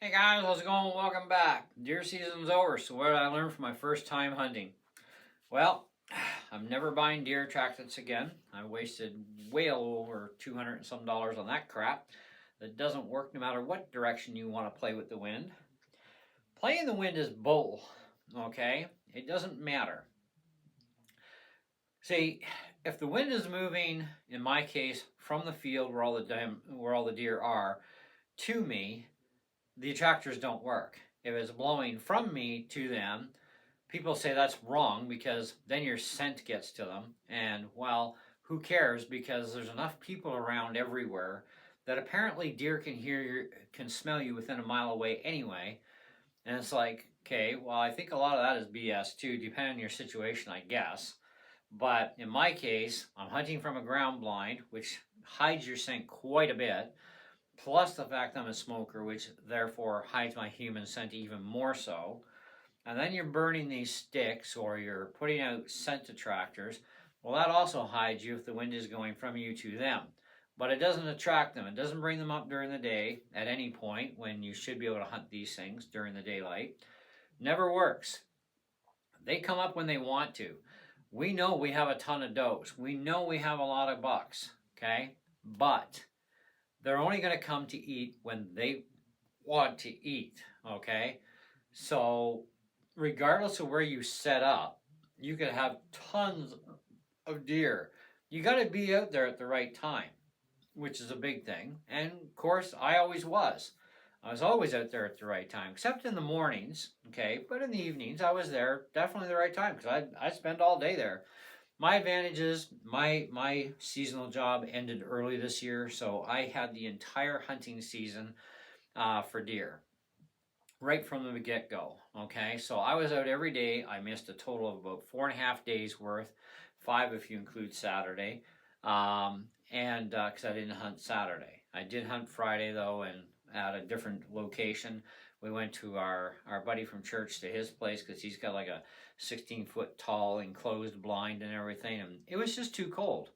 Hey guys, how's it going? Welcome back. Deer season's over, so what did I learn from my first time hunting? Well, I'm never buying deer attractants again. I wasted way over 200 and some dollars on that crap. That doesn't work no matter what direction you want to play with the wind. Playing the wind is bull, okay? It doesn't matter. See, if the wind is moving, in my case, from the field where all the deer are to me, the attractors don't work. If it's blowing from me to them, people say that's wrong because then your scent gets to them. And well, who cares? Because there's enough people around everywhere that apparently deer can smell you within a mile away anyway. And it's like, okay, well, I think a lot of that is BS too, depending on your situation, I guess. But in my case, I'm hunting from a ground blind, which hides your scent quite a bit, plus the fact I'm a smoker, which therefore hides my human scent even more so. And then you're burning these sticks or you're putting out scent attractors. Well, that also hides you if the wind is going from you to them. But it doesn't attract them. It doesn't bring them up during the day at any point when you should be able to hunt these things during the daylight. Never works. They come up when they want to. We know we have a ton of does. We know we have a lot of bucks, okay? But they're only going to come to eat when they want to eat, okay? So, regardless of where you set up, you could have tons of deer. You got to be out there at the right time, which is a big thing. And of course, I always was. I was always out there at the right time, except in the mornings, okay? But in the evenings, I was there definitely the right time because I spend all day there. My advantage is my seasonal job ended early this year, so I had the entire hunting season for deer right from the get go. Okay, so I was out every day. I missed a total of about 4.5 days worth, 5 if you include Saturday, and because I didn't hunt Saturday. I did hunt Friday though, and at a different location. We went to our buddy from church to his place because he's got like a 16-foot tall enclosed blind and everything, and it was just too cold.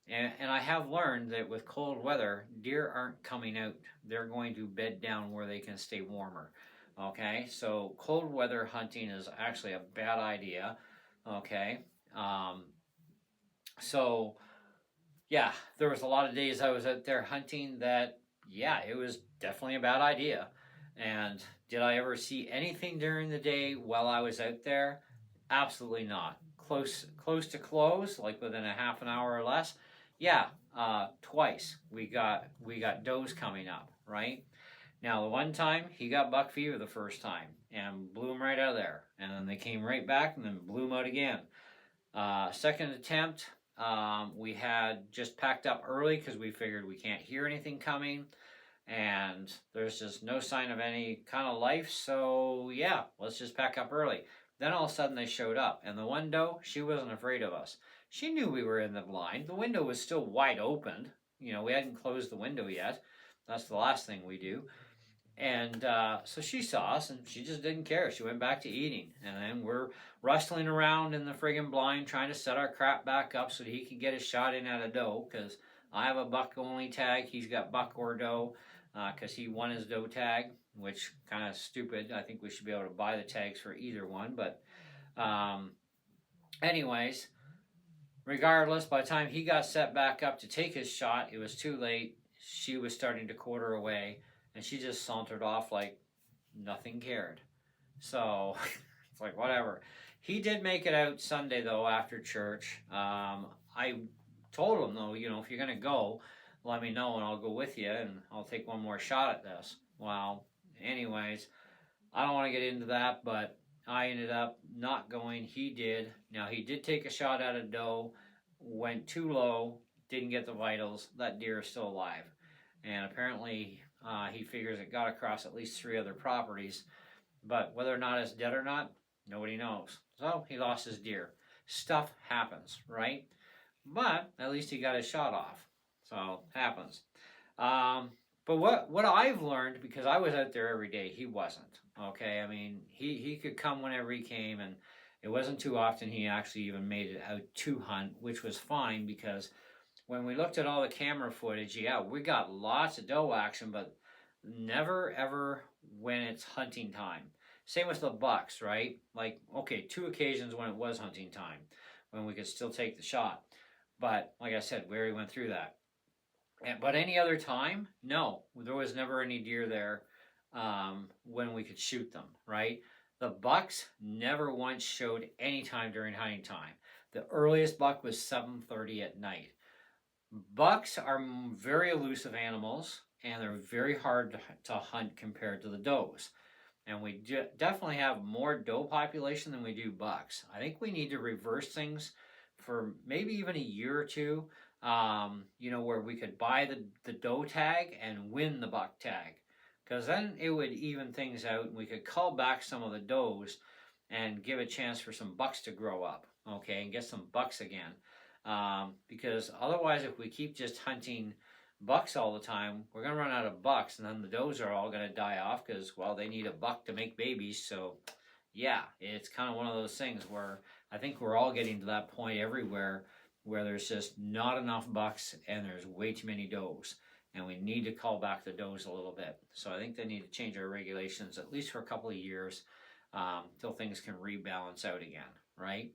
And I have learned that with cold weather, deer aren't coming out. They're going to bed down where they can stay warmer. Okay, so cold weather hunting is actually a bad idea. Okay, um, so yeah, there was a lot of days I was out there hunting that, yeah, it was definitely a bad idea. And did I ever see anything during the day while I was out there? Absolutely not. Close to close, like within a half an hour or less. Yeah, twice we got does coming up, right? Now the one time he got buck fever the first time and blew him right out of there, and then they came right back and then blew him out again. Second attempt, we had just packed up early because we figured we can't hear anything coming, and there's just no sign of any kind of life. So yeah, let's just pack up early. Then all of a sudden they showed up, and the one doe, she wasn't afraid of us. She knew we were in the blind. The window was still wide open. You know, we hadn't closed the window yet. That's the last thing we do. And so she saw us and she just didn't care. She went back to eating. And then we're rustling around in the friggin' blind trying to set our crap back up so that he could get a shot in at a doe because I have a buck only tag. He's got buck or doe because he won his doe tag, which kind of stupid. I think we should be able to buy the tags for either one. But, um, anyways, regardless, by the time he got set back up to take his shot, it was too late. She was starting to quarter away and she just sauntered off like nothing cared. So it's like, whatever. He did make it out Sunday, though, after church. I told him, though, you know, if you're going to go, let me know and I'll go with you and I'll take one more shot at this. Well, anyways, I don't want to get into that, but I ended up not going. He did. Now, he did take a shot at a doe, went too low, didn't get the vitals. That deer is still alive. And apparently, he figures it got across at least 3 other properties. But whether or not it's dead or not, nobody knows. So he lost his deer. Stuff happens, right? But at least he got his shot off. So happens. But what I've learned, because I was out there every day, he wasn't. Okay, I mean, he could come whenever he came, and it wasn't too often he actually even made it out to hunt, which was fine because when we looked at all the camera footage, yeah, we got lots of doe action, but never ever when it's hunting time. Same with the bucks, right? Like, okay, 2 occasions when it was hunting time, when we could still take the shot. But like I said, we already went through that. But any other time, no, there was never any deer there when we could shoot them, right? The bucks never once showed any time during hunting time. The earliest buck was 7:30 at night. Bucks are very elusive animals, and they're very hard to hunt compared to the does. And we definitely have more doe population than we do bucks. I think we need to reverse things for maybe even a year or two, where we could buy the doe tag and win the buck tag. Because then it would even things out, and we could call back some of the does and give a chance for some bucks to grow up, okay, and get some bucks again. Because otherwise, if we keep just hunting bucks all the time, we're going to run out of bucks, and then the does are all going to die off because, well, they need a buck to make babies. So, yeah, it's kind of one of those things where I think we're all getting to that point everywhere where there's just not enough bucks and there's way too many does. And we need to call back the does a little bit. So I think they need to change our regulations at least for a couple of years until things can rebalance out again, right?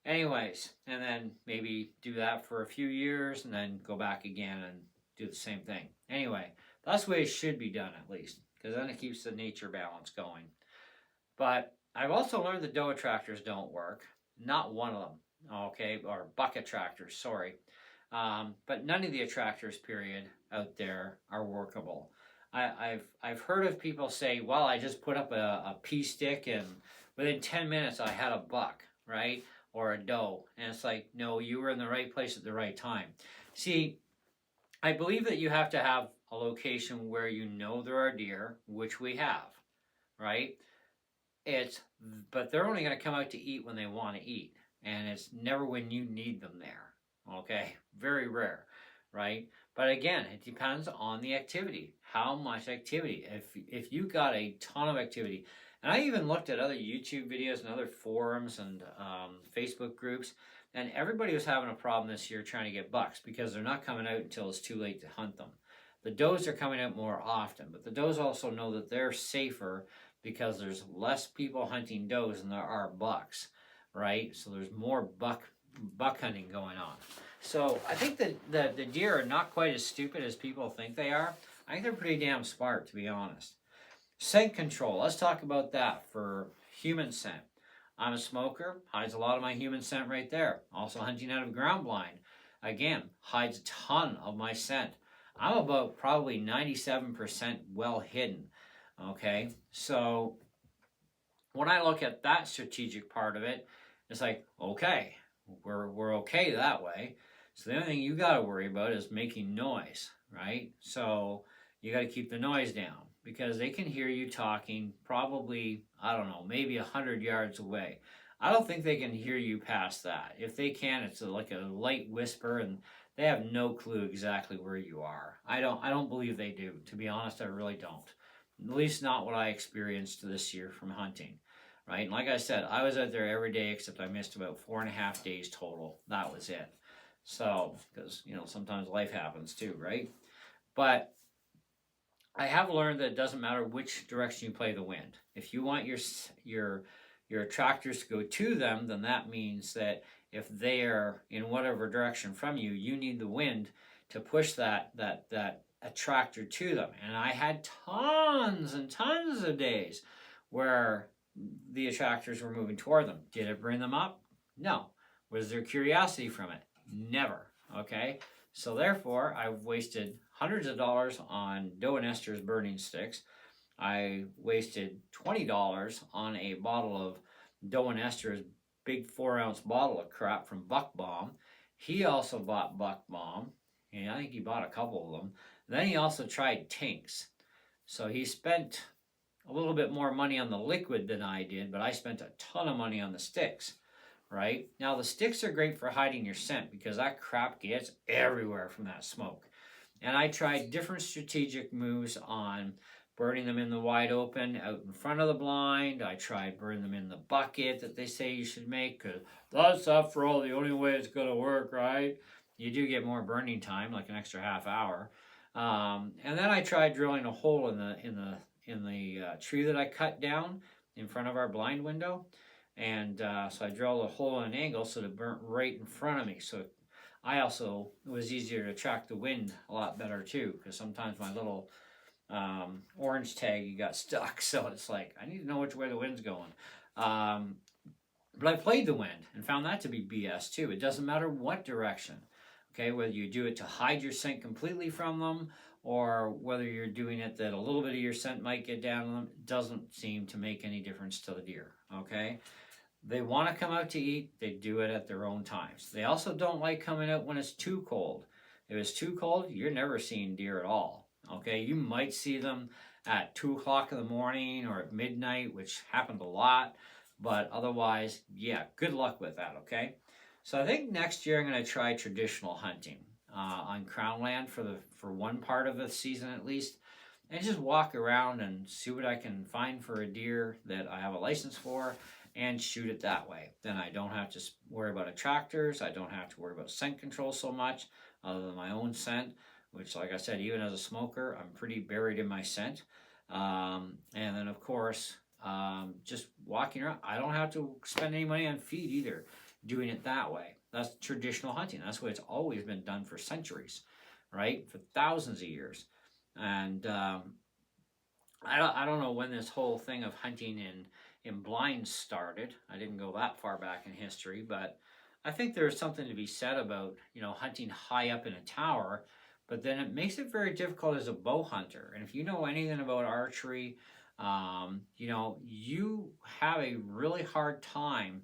Anyways, and then maybe do that for a few years and then go back again and do the same thing. Anyway, that's the way it should be done at least, because then it keeps the nature balance going. But I've also learned that doe attractors don't work. Not one of them, okay, or buck attractors, sorry. But none of the attractors, period, out there are workable. I've heard of people say, well, I just put up a pea stick and within 10 minutes I had a buck, right? Or a doe. And it's like, no, you were in the right place at the right time. See, I believe that you have to have a location where you know there are deer, which we have, right? But they're only going to come out to eat when they want to eat. And it's never when you need them there, okay? Very rare, right? But again, it depends on the activity. How much activity? If you got a ton of activity, and I even looked at other YouTube videos and other forums and Facebook groups, and everybody was having a problem this year trying to get bucks because they're not coming out until it's too late to hunt them. The does are coming out more often, but the does also know that they're safer because there's less people hunting does than there are bucks, right? So there's more buck hunting going on. So I think that the deer are not quite as stupid as people think they are. I think they're pretty damn smart, to be honest. Scent control. Let's talk about that for human scent. I'm a smoker. Hides a lot of my human scent right there. Also hunting out of ground blind. Again, hides a ton of my scent. I'm about probably 97% well hidden. Okay, so when I look at that strategic part of it, it's like, okay, we're okay that way. So the only thing you got to worry about is making noise, right? So you got to keep the noise down because they can hear you talking probably, I don't know, maybe 100 yards away. I don't think they can hear you past that. If they can, it's like a light whisper and they have no clue exactly where you are. I don't believe they do. To be honest, I really don't. At least not what I experienced this year from hunting, right? And like I said, I was out there every day except I missed about 4.5 days total. That was it. So, because, sometimes life happens too, right? But I have learned that it doesn't matter which direction you play the wind. If you want your attractors to go to them, then that means that if they are in whatever direction from you, you need the wind to push that attractor to them. And I had tons and tons of days where the attractors were moving toward them. Did it bring them up? No. Was there curiosity from it? Never. Okay? So therefore, I've wasted hundreds of dollars on doe and ester's burning sticks. I wasted $20 on a bottle of doe and ester's big 4-ounce bottle of crap from Buck Bomb. He also bought Buck Bomb. And I think he bought a couple of them. Then he also tried Tinks. So he spent a little bit more money on the liquid than I did, but I spent a ton of money on the sticks, right? Now, the sticks are great for hiding your scent because that crap gets everywhere from that smoke. And I tried different strategic moves on burning them in the wide open out in front of the blind. I tried burning them in the bucket that they say you should make because that's, after all, the only way it's going to work, right? You do get more burning time, like an extra half hour. And then I tried drilling a hole in tree that I cut down in front of our blind window, and so I drilled a hole at an angle so it burnt right in front of me. So it was easier to track the wind a lot better too, because sometimes my little orange tag got stuck. So it's like I need to know which way the wind's going. But I played the wind and found that to be BS too. It doesn't matter what direction. Okay, whether you do it to hide your scent completely from them, or whether you're doing it that a little bit of your scent might get down on them, doesn't seem to make any difference to the deer. Okay, they want to come out to eat, they do it at their own times. They also don't like coming out when it's too cold. If it's too cold, you're never seeing deer at all. Okay, you might see them at 2 o'clock in the morning or at midnight, which happened a lot, but otherwise, yeah, good luck with that. Okay. So I think next year I'm going to try traditional hunting on Crown land for one part of the season at least, and just walk around and see what I can find for a deer that I have a license for and shoot it that way. Then I don't have to worry about attractors. I don't have to worry about scent control so much, other than my own scent, which, like I said, even as a smoker, I'm pretty buried in my scent. And then, of course, just walking around, I don't have to spend any money on feed either. Doing it that way. That's traditional hunting. That's the way it's always been done for centuries, right? For thousands of years. And I don't know when this whole thing of hunting in blinds started. I didn't go that far back in history, but I think there's something to be said about, hunting high up in a tower, but then it makes it very difficult as a bow hunter. And if you know anything about archery, you have a really hard time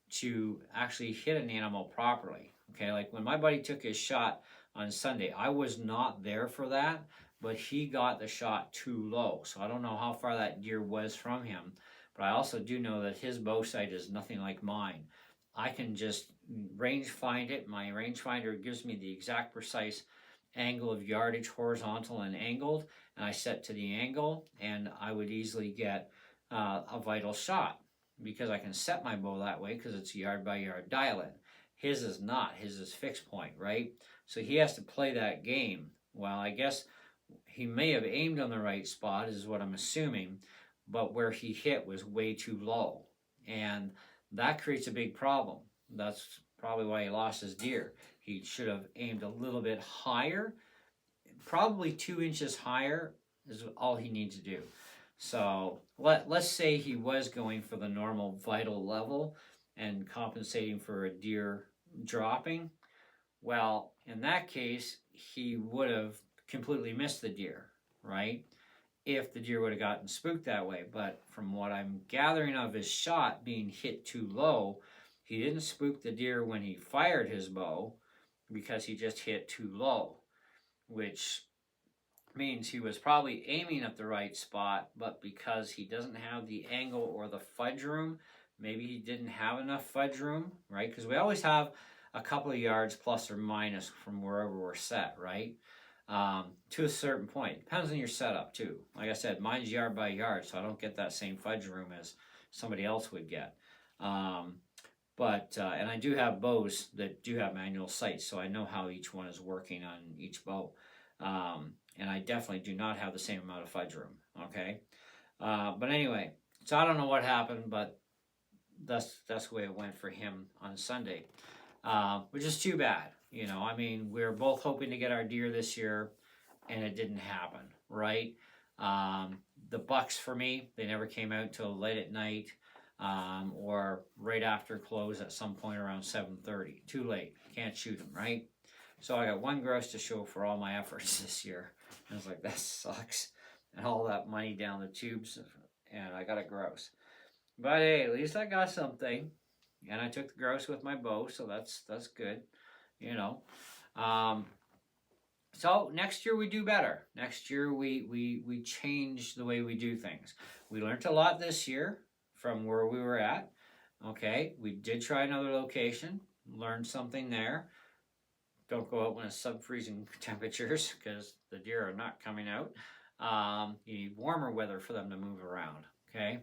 to actually hit an animal properly. Okay, like when my buddy took his shot on Sunday, I was not there for that, but he got the shot too low. So I don't know how far that deer was from him, but I also do know that his bow sight is nothing like mine. I can just range find it. My rangefinder gives me the exact precise angle of yardage, horizontal and angled, and I set to the angle, and I would easily get a vital shot, because I can set my bow that way because it's yard by yard dial-in. His is not. His is fixed point, right? So he has to play that game. Well, I guess he may have aimed on the right spot, is what I'm assuming, but where he hit was way too low. And that creates a big problem. That's probably why he lost his deer. He should have aimed a little bit higher. Probably 2 inches higher is all he needs to do. So let's say he was going for the normal vital level and compensating for a deer dropping. Well, in that case, he would have completely missed the deer, right? If the deer would have gotten spooked that way. But from what I'm gathering of his shot being hit too low, he didn't spook the deer when he fired his bow, because he just hit too low, which means he was probably aiming at the right spot, but because he doesn't have the angle or the fudge room, maybe he didn't have enough fudge room, right? Because we always have a couple of yards plus or minus from wherever we're set, right? To a certain point. Depends on your setup too. Like I said, mine's yard by yard, so I don't get that same fudge room as somebody else would get. And I do have bows that do have manual sights, so I know how each one is working on each bow. And I definitely do not have the same amount of fudge room, okay? But anyway, so I don't know what happened, but that's the way it went for him on Sunday, which is too bad. I mean, we were both hoping to get our deer this year, and it didn't happen, right? The bucks for me, they never came out till late at night, or right after close at some point around 7:30. Too late, can't shoot them, right? So I got one grouse to show for all my efforts this year. I was like, that sucks. And all that money down the tubes, and I got a grouse. But hey, at least I got something. And I took the grouse with my bow, so that's good, So next year we do better. Next year we change the way we do things. We learned a lot this year from where we were at. Okay, we did try another location, learned something there. Don't go out when it's sub-freezing temperatures, because the deer are not coming out. You need warmer weather for them to move around, okay?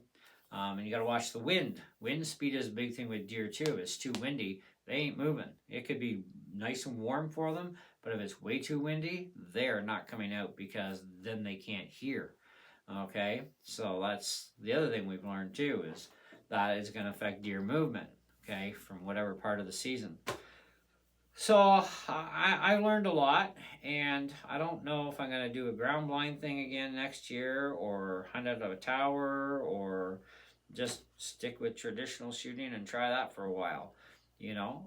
And you got to watch the wind. Wind speed is a big thing with deer too. If it's too windy, they ain't moving. It could be nice and warm for them, but if it's way too windy, they're not coming out, because then they can't hear. Okay, so that's the other thing we've learned too, is that is going to affect deer movement. Okay, from whatever part of the season. So I learned a lot, and I don't know if I'm going to do a ground blind thing again next year, or hunt out of a tower, or just stick with traditional shooting and try that for a while. You know,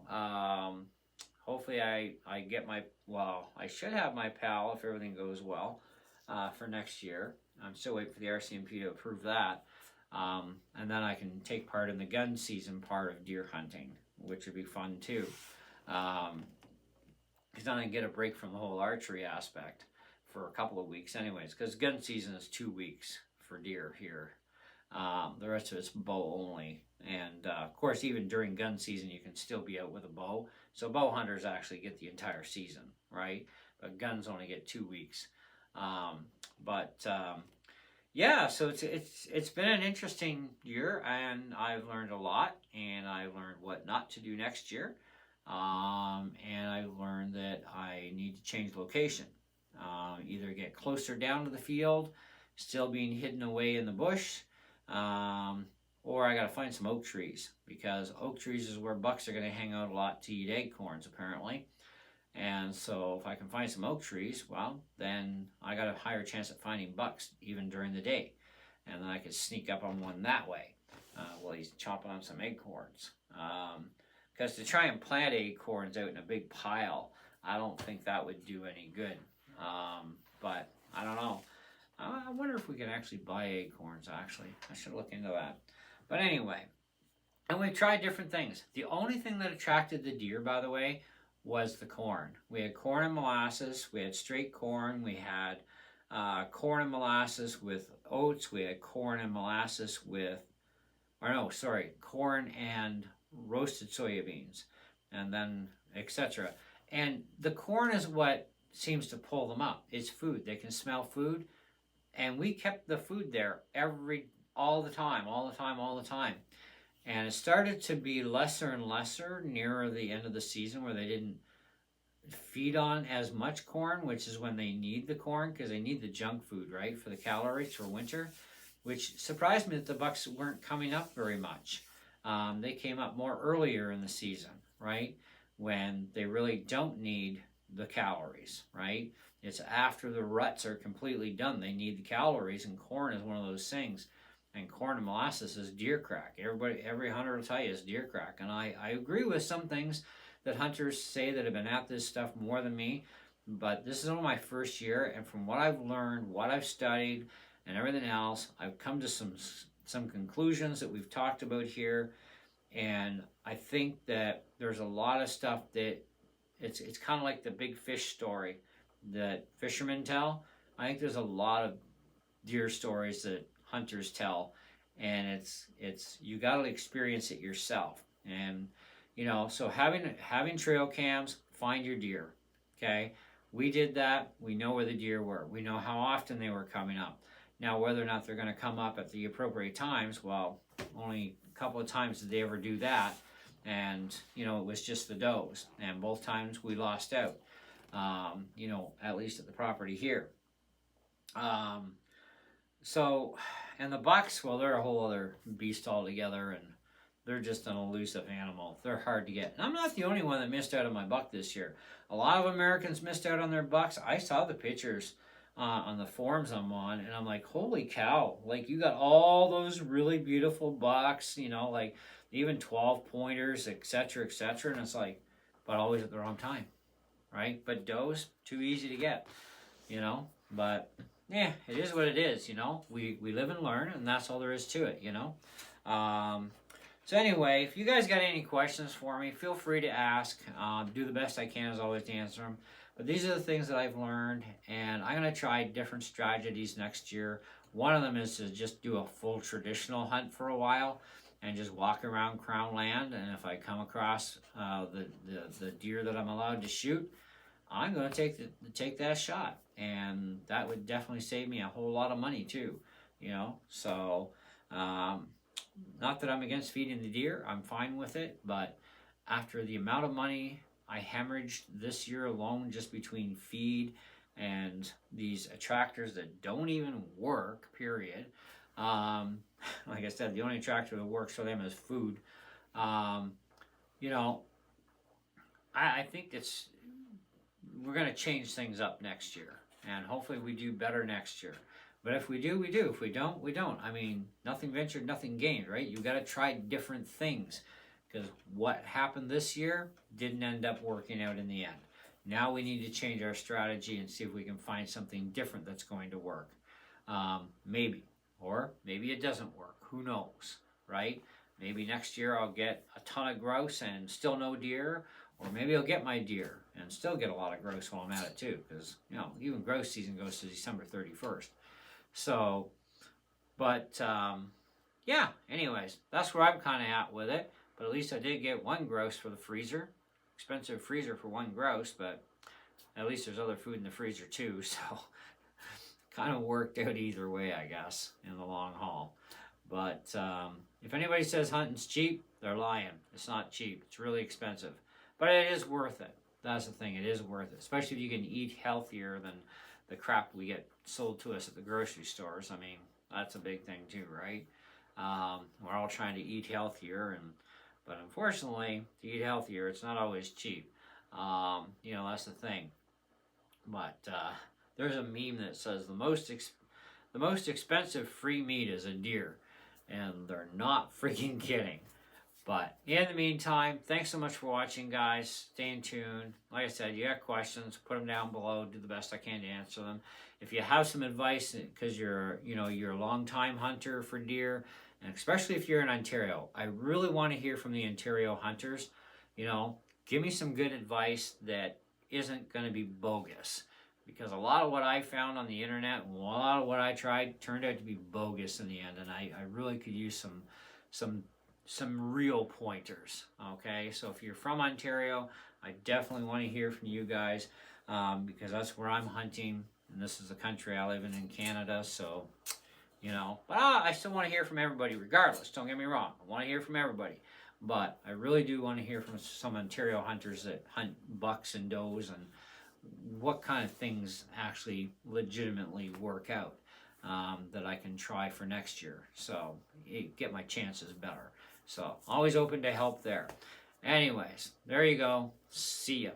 hopefully I get my, well, I should have my PAL if everything goes well for next year. I'm still waiting for the RCMP to approve that. And then I can take part in the gun season part of deer hunting, which would be fun too. Because then I get a break from the whole archery aspect for a couple of weeks, anyways. Because gun season is 2 weeks for deer here. The rest of it's bow only, and of course, even during gun season, you can still be out with a bow. So bow hunters actually get the entire season, right? But guns only get 2 weeks. But yeah, so it's been an interesting year, and I've learned a lot, and I learned what not to do next year. And I learned that I need to change location. Either get closer down to the field, still being hidden away in the bush, or I got to find some oak trees, because oak trees is where bucks are going to hang out a lot to eat acorns, apparently. And so if I can find some oak trees, well, then I got a higher chance at finding bucks even during the day. And then I could sneak up on one that way while he's chopping on some acorns. Because to try and plant acorns out in a big pile, I don't think that would do any good. But I don't know. I wonder if we can actually buy acorns, actually. I should look into that. But anyway, and we tried different things. The only thing that attracted the deer, by the way, was the corn. We had corn and molasses. We had straight corn. We had corn and molasses with oats. We had corn and molasses with, or no, sorry, corn and roasted soybeans, and then etc. And the corn is what seems to pull them up. It's food. They can smell food, and we kept the food there all the time. And it started to be lesser and lesser nearer the end of the season, where they didn't feed on as much corn, which is when they need the corn, because they need the junk food, right, for the calories for winter, which surprised me that the bucks weren't coming up very much. They came up more earlier in the season, right, when they really don't need the calories, right? It's after the ruts are completely done. They need the calories, and corn is one of those things. And corn and molasses is deer crack. Every hunter will tell you is deer crack. And I agree with some things that hunters say that have been at this stuff more than me. But this is only my first year, and from what I've learned, what I've studied, and everything else, I've come to some conclusions that we've talked about here. And I think that there's a lot of stuff that it's kind of like the big fish story that fishermen tell. I think there's a lot of deer stories that hunters tell, and it's you got to experience it yourself. And so having trail cams, find your deer. Okay, we did that. We know where the deer were. We know how often they were coming up. Now, whether or not they're going to come up at the appropriate times, well, only a couple of times did they ever do that, and it was just the does, and both times we lost out. At least at the property here. So, and the bucks, well, they're a whole other beast altogether, and they're just an elusive animal. They're hard to get. And I'm not the only one that missed out on my buck this year. A lot of Americans missed out on their bucks. I saw the pictures on the forums I'm on, and I'm like, holy cow. Like, you got all those really beautiful bucks, like even 12 pointers, etc., etc. And it's like, but always at the wrong time, right? But does, too easy to get, But yeah, it is what it is, We live and learn, and that's all there is to it, So anyway, if you guys got any questions for me, feel free to ask. Do the best I can, as always, to answer them. But these are the things that I've learned, and I'm going to try different strategies next year. One of them is to just do a full traditional hunt for a while and just walk around Crown Land, and if I come across the deer that I'm allowed to shoot, I'm going to take that shot, and that would definitely save me a whole lot of money too, So, not that I'm against feeding the deer, I'm fine with it, but after the amount of money I hemorrhaged this year alone, just between feed and these attractors that don't even work, period. Like I said, the only attractor that works for them is food. Um, you know, I think we're going to change things up next year, and hopefully we do better next year. But if we do, we do. If we don't, we don't. I mean, nothing ventured, nothing gained, right? You got to try different things, because what happened this year didn't end up working out in the end. Now we need to change our strategy and see if we can find something different that's going to work. Maybe. Or maybe it doesn't work. Who knows, right? Maybe next year I'll get a ton of grouse and still no deer. Or maybe I'll get my deer and still get a lot of grouse while I'm at it too. Because, even grouse season goes to December 31st. So, but, yeah, anyways, that's where I'm kind of at with it. But at least I did get one grouse for the freezer. Expensive freezer for one grouse, but at least there's other food in the freezer too, so kind of worked out either way, I guess, in the long haul. But if anybody says hunting's cheap, they're lying. It's not cheap. It's really expensive. But it is worth it. That's the thing. It is worth it, especially if you can eat healthier than the crap we get sold to us at the grocery stores. I mean, that's a big thing too, right? We're all trying to eat healthier, but unfortunately, to eat healthier, it's not always cheap. That's the thing. But there's a meme that says the most expensive free meat is a deer, and they're not freaking kidding. But in the meantime, thanks so much for watching, guys. Stay in tune. Like I said, you got questions, put them down below. Do the best I can to answer them. If you have some advice, because you're a long-time hunter for deer, and especially if you're in Ontario, I really want to hear from the Ontario hunters. Give me some good advice that isn't going to be bogus. Because a lot of what I found on the internet, and a lot of what I tried, turned out to be bogus in the end. And I really could use some real pointers. Okay, so if you're from Ontario, I definitely want to hear from you guys, because that's where I'm hunting, and this is the country I live in Canada. So, but I still want to hear from everybody regardless. Don't get me wrong. I want to hear from everybody. But I really do want to hear from some Ontario hunters that hunt bucks and does, and what kind of things actually legitimately work out, that I can try for next year. So, get my chances better. So, always open to help there. Anyways, there you go. See ya.